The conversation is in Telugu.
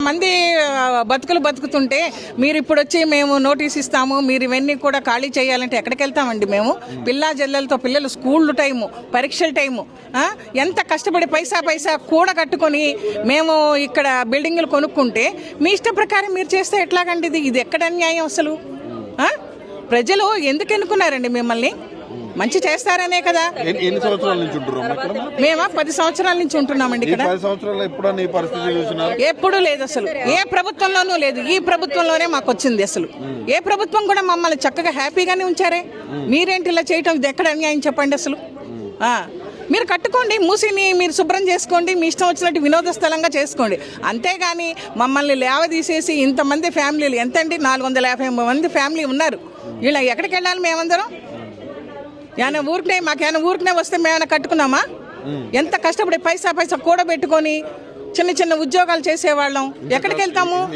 మంది బతుకులు బతుకుతుంటే మీరు ఇప్పుడు వచ్చి మేము నోటీస్ ఇస్తాము, మీరు ఇవన్నీ కూడా ఖాళీ చేయాలంటే ఎక్కడికి వెళ్తామండి మేము? పిల్లా జల్లలతో పిల్లలు స్కూల్ టైము, పరీక్షల టైము, ఎంత కష్టపడి పైసా కూడా కట్టుకొని మేము ఇక్కడ బిల్డింగ్లు కొనుక్కుంటే మీ ఇష్ట ప్రకారం మీరు చేస్తే ఎట్లాగండి? ఇది ఎక్కడ అన్యాయం అసలు? ప్రజలు ఎందుకు ఎన్నుకున్నారండి మిమ్మల్ని? మంచి చేస్తారనే కదా. ఎన్ని సంవత్సరాల నుంచి ఉంటున్నాం? మేమా 10 సంవత్సరాల నుంచి ఉంటున్నామండి ఇక్కడ. 10 సంవత్సరాలు ఎప్పుడన్నా ఈ పరిస్థితి చూసినారు? ఎప్పుడూ లేదు అసలు, ఏ ప్రభుత్వంలోనూ లేదు. ఈ ప్రభుత్వంలోనే మాకు వచ్చింది. అసలు ఏ ప్రభుత్వం కూడా మమ్మల్ని చక్కగా హ్యాపీగానే ఉంచారే. మీరేంటి ఇలా చేయటం? ఇది ఎక్కడ అన్యాయం చెప్పండి అసలు? మీరు కట్టుకోండి, మూసిని మీరు శుభ్రం చేసుకోండి, మీ ఇష్టం వచ్చినట్టు వినోద స్థలంగా చేసుకోండి. అంతేగాని మమ్మల్ని లేవదీసేసి ఇంతమంది ఫ్యామిలీలు, ఎంతండి 450 మంది ఫ్యామిలీ ఉన్నారు. వీళ్ళ ఎక్కడికి వెళ్ళాలి మేమందరం? మాకేమైనా ఊరికనే వస్తే మేమైనా కట్టుకున్నామా? ఎంత కష్టపడి పైసా కూడబెట్టుకొని చిన్న చిన్న ఉద్యోగాలు చేసేవాళ్ళం, ఎక్కడికి వెళ్తాము?